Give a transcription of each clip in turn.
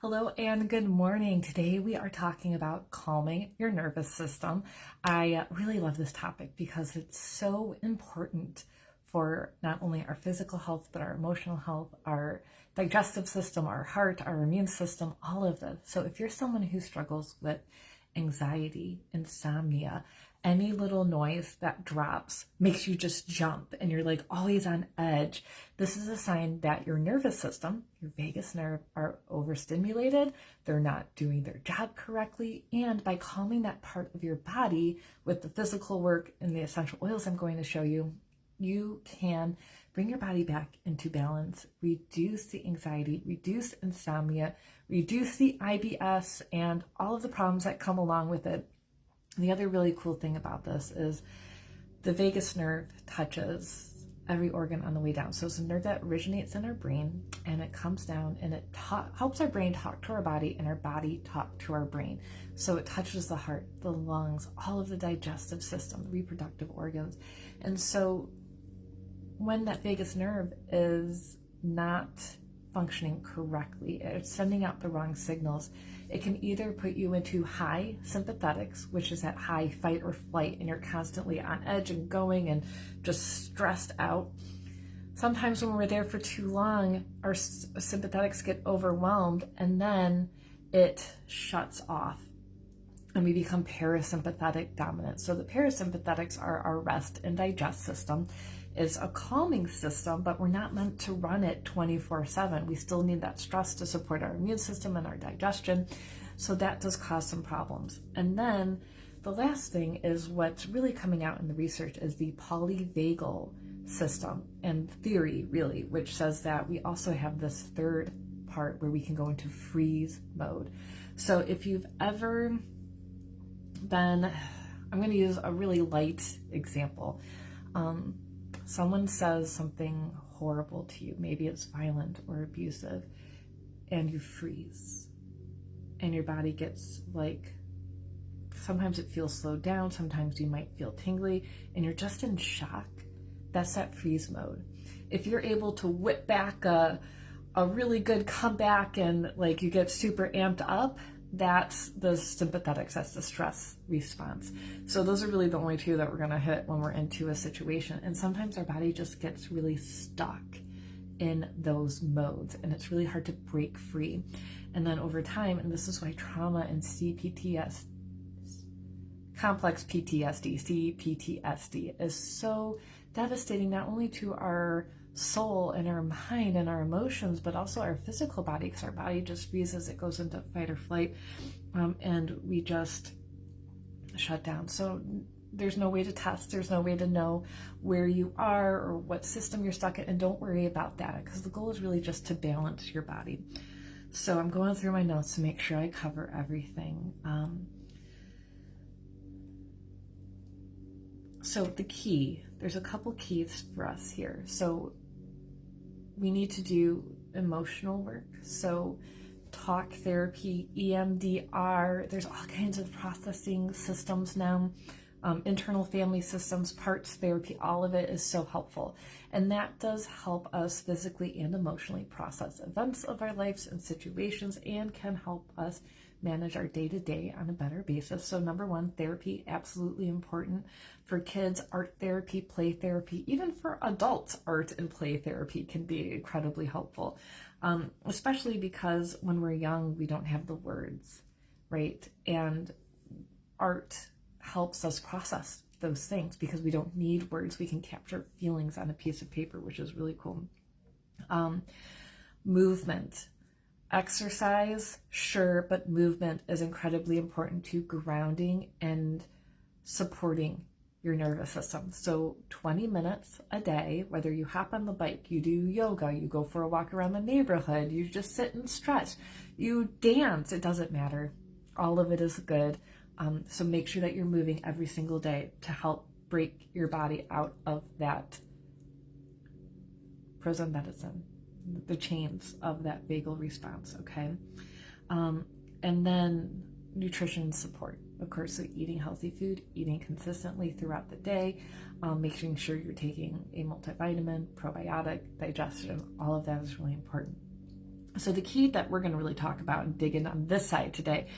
Hello and good morning. Today we are talking about calming your nervous system. I really love this topic because it's so important for not only our physical health, but our emotional health, our digestive system, our heart, our immune system, all of this. So if you're someone who struggles with anxiety, insomnia, any little noise that drops makes you just jump and you're like always on edge, this is a sign that your nervous system, your vagus nerve, are overstimulated. They're not doing their job correctly. And by calming that part of your body with the physical work and the essential oils I'm going to show you, you can bring your body back into balance, reduce the anxiety, reduce insomnia, reduce the IBS, and all of the problems that come along with it. And the other really cool thing about this is the vagus nerve touches every organ on the way down. So it's a nerve that originates in our brain and it comes down and it helps our brain talk to our body and our body talk to our brain. So it touches the heart, the lungs, all of the digestive system, the reproductive organs. And so when that vagus nerve is not functioning correctly, it's sending out the wrong signals, it can either put you into high sympathetics, which is that high fight or flight, and you're constantly on edge and going and just stressed out. Sometimes when we're there for too long, our sympathetics get overwhelmed and then it shuts off and we become parasympathetic dominant. So the parasympathetics are our rest and digest system. It's a calming system, but we're not meant to run it 24/7. We still need that stress to support our immune system and our digestion. So that does cause some problems. And then the last thing is what's really coming out in the research is the polyvagal system and theory, really, which says that we also have this third part where we can go into freeze mode. So if you've ever been, I'm going to use a really light example. Someone says something horrible to you, maybe it's violent or abusive, and you freeze. And your body gets like, sometimes it feels slowed down, sometimes you might feel tingly, and you're just in shock. That's that freeze mode. If you're able to whip back a really good comeback and like you get super amped up, that's the sympathetics, that's the stress response. So those are really the only two that we're going to hit when we're into a situation. And sometimes our body just gets really stuck in those modes and it's really hard to break free. And then over time, and this is why trauma and CPTSD, complex PTSD, CPTSD is so devastating, not only to our soul and our mind and our emotions, but also our physical body, because our body just freezes, it goes into fight or flight, and we just shut down. So there's no way to test, there's no way to know where you are or what system you're stuck in, and don't worry about that, because the goal is really just to balance your body. So I'm going through my notes to make sure I cover everything. So the key, there's a couple keys for us here. So we need to do emotional work. So talk therapy, EMDR, there's all kinds of processing systems now, internal family systems, parts therapy, all of it is so helpful. And that does help us physically and emotionally process events of our lives and situations and can help us manage our day-to-day on a better basis. So number one, therapy, absolutely important. For kids, art therapy, play therapy, even for adults, art and play therapy can be incredibly helpful, especially because when we're young, we don't have the words, right? And art helps us process those things because we don't need words. We can capture feelings on a piece of paper, which is really cool. Movement. Exercise, sure, but movement is incredibly important to grounding and supporting your nervous system. So 20 minutes a day, whether you hop on the bike, you do yoga, you go for a walk around the neighborhood, you just sit and stretch, you dance, it doesn't matter. All of it is good. So make sure that you're moving every single day to help break your body out of that prison medicine, the chains of that vagal response, okay? And then nutrition support, of course, so eating healthy food, eating consistently throughout the day, making sure you're taking a multivitamin, probiotic, digestion, all of that is really important. So the key that we're going to really talk about and dig in on this side today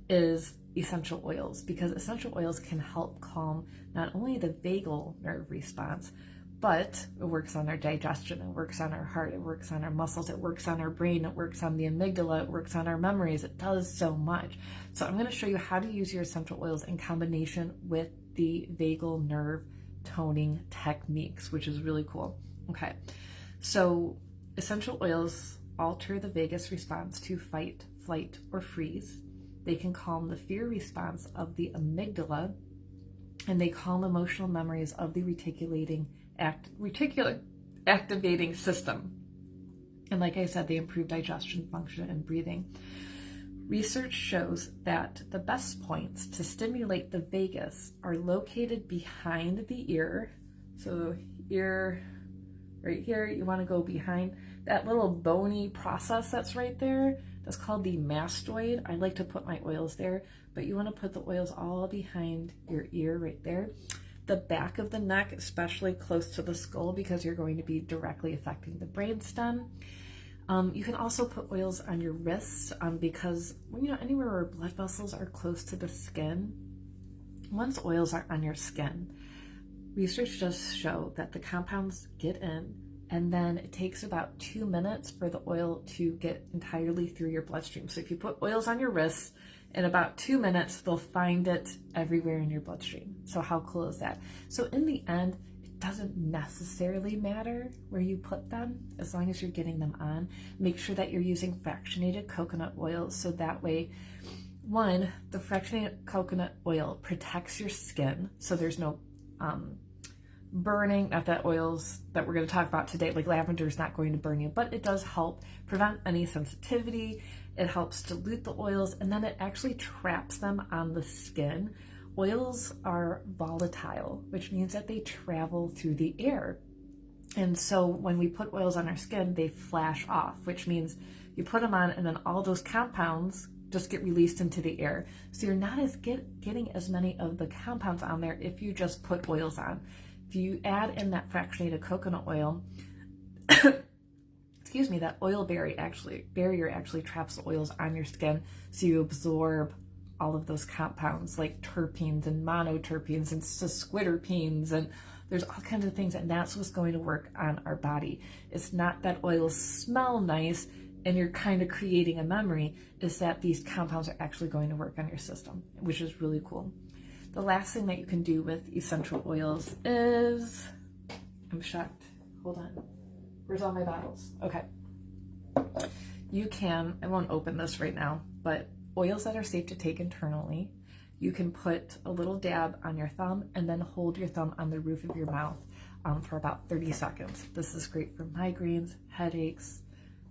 is essential oils, because essential oils can help calm not only the vagal nerve response, but it works on our digestion, it works on our heart, it works on our muscles, it works on our brain, it works on the amygdala, it works on our memories. It does so much. So I'm going to show you how to use your essential oils in combination with the vagal nerve toning techniques, which is really cool. Okay, so essential oils alter the vagus response to fight, flight, or freeze. They can calm the fear response of the amygdala, and they calm emotional memories of the reticular activating system. And like I said, they improve digestion function and breathing. Research shows that the best points to stimulate the vagus are located behind the ear. So ear right here, you want to go behind that little bony process that's right there. That's called the mastoid. I like to put my oils there, but you want to put the oils all behind your ear right there. The back of the neck, especially close to the skull, because you're going to be directly affecting the brainstem. You can also put oils on your wrists because, anywhere where blood vessels are close to the skin, once oils are on your skin, research does show that the compounds get in, and then it takes about 2 minutes for the oil to get entirely through your bloodstream. So if you put oils on your wrists, in about 2 minutes, they'll find it everywhere in your bloodstream. So how cool is that? So in the end, it doesn't necessarily matter where you put them, as long as you're getting them on. Make sure that you're using fractionated coconut oil, so that way, one, the fractionated coconut oil protects your skin, so there's no burning. Not that oils that we're going to talk about today, like lavender, is not going to burn you, but it does help prevent any sensitivity. It helps dilute the oils, and then it actually traps them on the skin. Oils are volatile, which means that they travel through the air. And so when we put oils on our skin, they flash off, which means you put them on and then all those compounds just get released into the air. So you're not getting as many of the compounds on there if you just put oils on. If you add in that fractionated coconut oil, excuse me, that oil barrier actually traps the oils on your skin, so you absorb all of those compounds like terpenes and monoterpenes and sesquiterpenes, and there's all kinds of things, and that's what's going to work on our body. It's not that oils smell nice and you're kind of creating a memory, is that these compounds are actually going to work on your system, which is really cool. The last thing that you can do with essential oils is, I'm shocked, hold on, where's all my bottles? Okay. You can, I won't open this right now, but oils that are safe to take internally, you can put a little dab on your thumb and then hold your thumb on the roof of your mouth for about 30 seconds. This is great for migraines, headaches,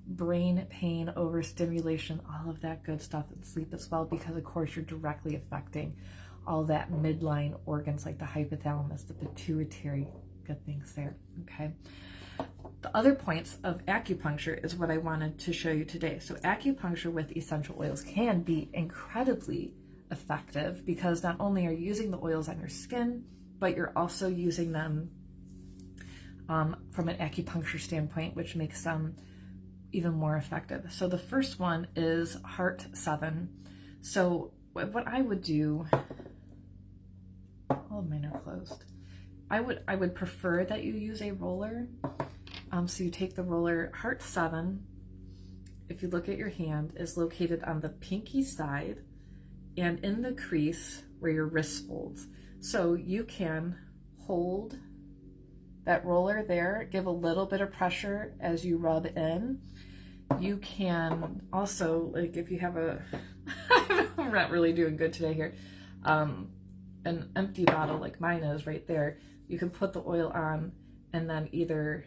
brain pain, overstimulation, all of that good stuff, and sleep as well, because of course you're directly affecting all that midline organs like the hypothalamus, the pituitary, good things there, okay? The other points of acupuncture is what I wanted to show you today. So acupuncture with essential oils can be incredibly effective, because not only are you using the oils on your skin, but you're also using them from an acupuncture standpoint, which makes them even more effective. So the first one is Heart 7. So what I would do, all of mine are closed. I would prefer that you use a roller. So you take the roller. Heart 7, if you look at your hand, is located on the pinky side and in the crease where your wrist folds. So you can hold that roller there, give a little bit of pressure as you rub in. You can also, like if you have I'm not really doing good today here, an empty bottle like mine is right there, you can put the oil on and then either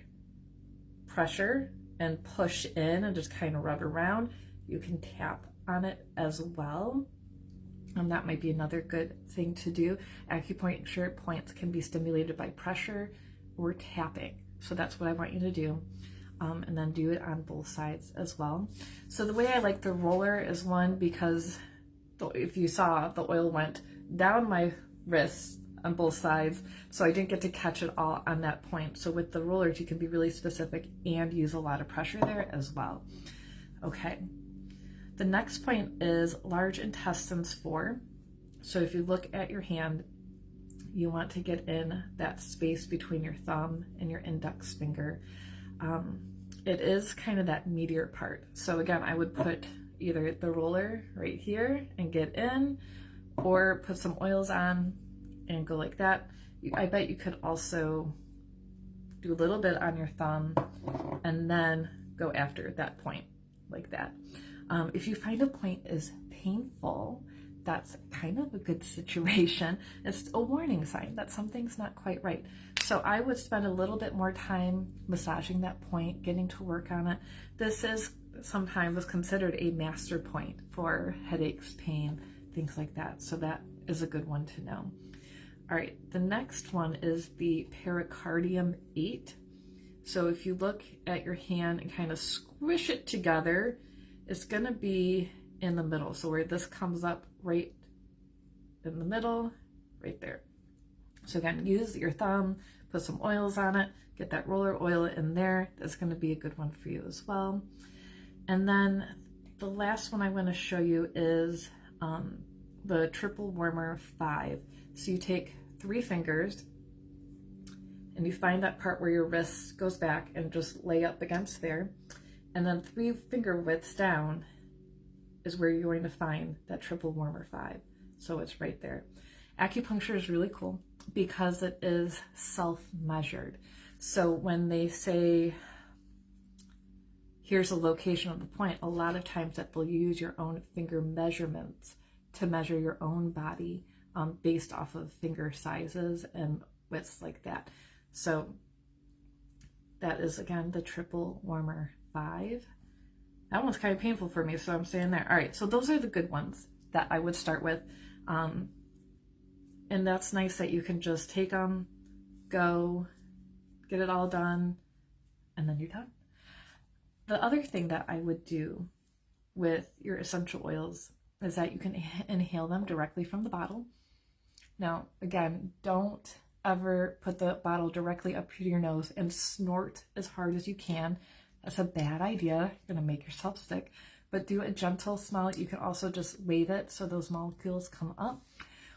pressure and push in and just kind of rub around. You can tap on it as well. That might be another good thing to do. Acupuncture points can be stimulated by pressure or tapping. So that's what I want you to do. And then do it on both sides as well. So the way I like the roller is, one, because if you saw, the oil went down my wrists on both sides, so I didn't get to catch it all on that point. So with the rollers, you can be really specific and use a lot of pressure there as well. Okay. The next point is large intestines 4. So if you look at your hand, you want to get in that space between your thumb and your index finger. It is kind of that meatier part. So again, I would put either the roller right here and get in, or put some oils on and go like that. I bet you could also do a little bit on your thumb and then go after that point like that. If you find a point is painful, that's kind of a good situation. It's a warning sign that something's not quite right. So I would spend a little bit more time massaging that point, getting to work on it. This is sometimes considered a master point for headaches, pain, things like that. So that is a good one to know. All right, the next one is the pericardium 8. So if you look at your hand and kind of squish it together, it's gonna be in the middle. So where this comes up right in the middle, right there. So again, use your thumb, put some oils on it, get that roller oil in there. That's gonna be a good one for you as well. And then the last one I wanna show you is the triple warmer 5. So you take 3 fingers and you find that part where your wrist goes back and just lay up against there. And then 3 finger widths down is where you're going to find that triple warmer 5. So it's right there. Acupuncture is really cool because it is self-measured. So when they say, here's a location of the point, a lot of times that they'll use your own finger measurements to measure your own body based off of finger sizes and widths like that. So that is, again, the triple warmer 5. That one's kind of painful for me, so I'm staying there. All right, so those are the good ones that I would start with. And that's nice that you can just take them, go, get it all done, and then you're done. The other thing that I would do with your essential oils is that you can inhale them directly from the bottle. Now, again, don't ever put the bottle directly up to your nose and snort as hard as you can. That's a bad idea. You're gonna make yourself sick. But do a gentle smell. You can also just wave it so those molecules come up.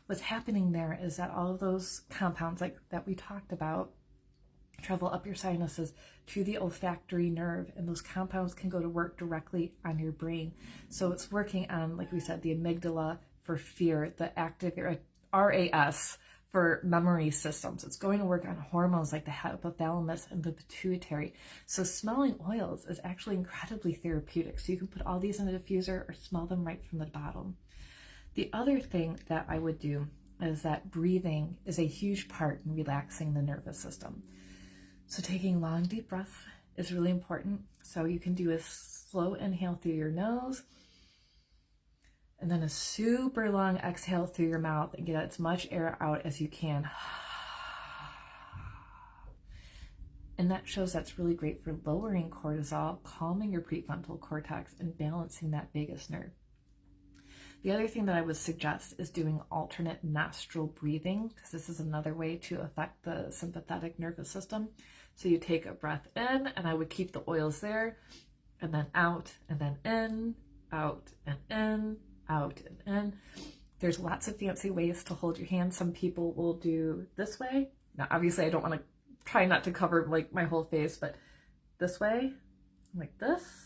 What's happening there is that all of those compounds like that we talked about travel up your sinuses to the olfactory nerve, and those compounds can go to work directly on your brain. So it's working on, like we said, the amygdala for fear, the active RAS for memory systems. It's going to work on hormones like the hypothalamus and the pituitary. So smelling oils is actually incredibly therapeutic. So you can put all these in a diffuser or smell them right from the bottle. The other thing that I would do is that breathing is a huge part in relaxing the nervous system. So taking long, deep breaths is really important. So you can do a slow inhale through your nose and then a super long exhale through your mouth and get as much air out as you can. And that shows that's really great for lowering cortisol, calming your prefrontal cortex, and balancing that vagus nerve. The other thing that I would suggest is doing alternate nostril breathing, because this is another way to affect the sympathetic nervous system. So you take a breath in, and I would keep the oils there, and then out, and then in, out, and in, out, and in. There's lots of fancy ways to hold your hand. Some people will do this way. Now, obviously, I don't want to try not to cover like my whole face, but this way, like this.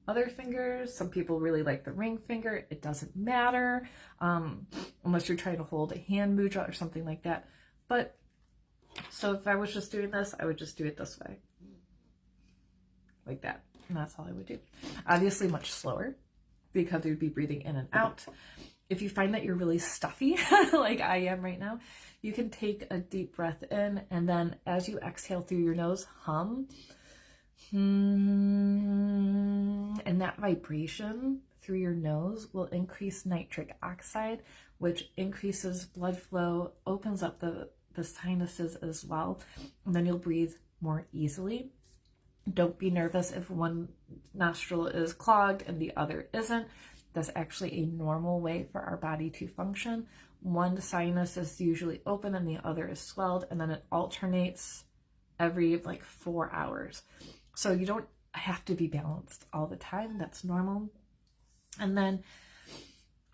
Other fingers, some people really like the ring finger. It doesn't matter unless you're trying to hold a hand mudra or something like that. But so if I was just doing this, I would just do it this way, like that. And that's all I would do. Obviously much slower because you'd be breathing in and out. If you find that you're really stuffy, like I am right now, you can take a deep breath in, and then as you exhale through your nose, hum. And that vibration through your nose will increase nitric oxide, which increases blood flow, opens up the sinuses as well, and then you'll breathe more easily. Don't be nervous if one nostril is clogged and the other isn't. That's actually a normal way for our body to function. One sinus is usually open and the other is swelled, and then it alternates every like 4 hours. So you don't I have to be balanced all the time. That's normal. And then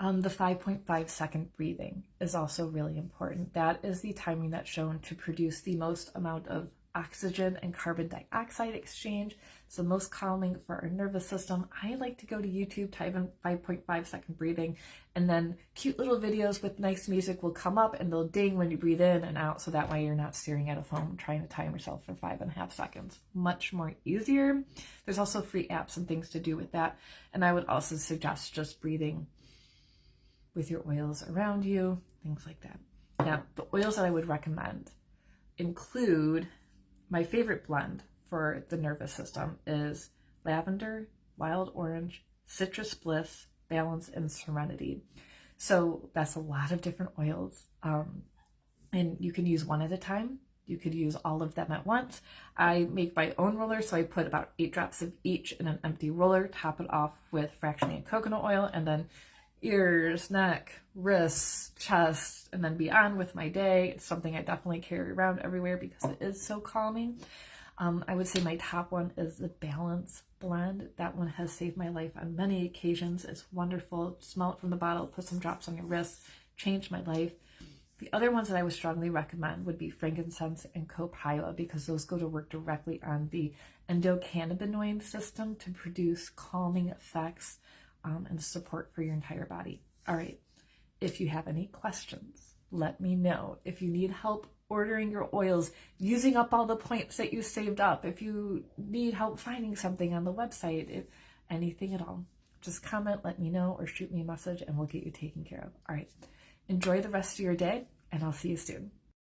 the 5.5 second breathing is also really important. That is the timing that's shown to produce the most amount of oxygen and carbon dioxide exchange. So most calming for our nervous system. I like to go to YouTube, type in 5.5 second breathing, and then cute little videos with nice music will come up and they'll ding when you breathe in and out. So that way you're not staring at a phone trying to time yourself for 5.5 seconds. Much more easier. There's also free apps and things to do with that. And I would also suggest just breathing with your oils around you, things like that. Now, the oils that I would recommend include, my favorite blend for the nervous system is lavender, wild orange, citrus bliss, balance, and serenity. So that's a lot of different oils. And you can use one at a time. You could use all of them at once. I make my own roller, so I put about 8 drops of each in an empty roller, top it off with fractionated coconut oil, and then ears, neck, wrists, chest, and then beyond with my day. It's something I definitely carry around everywhere because it is so calming. I would say my top one is the Balance blend. That one has saved my life on many occasions. It's wonderful. Smell it from the bottle, put some drops on your wrist, changed my life. The other ones that I would strongly recommend would be frankincense and copaiba, because those go to work directly on the endocannabinoid system to produce calming effects and support for your entire body. All right, if you have any questions, let me know. If you need help ordering your oils, using up all the points that you saved up, if you need help finding something on the website, if anything at all, just comment, let me know, or shoot me a message and we'll get you taken care of. All right, enjoy the rest of your day and I'll see you soon.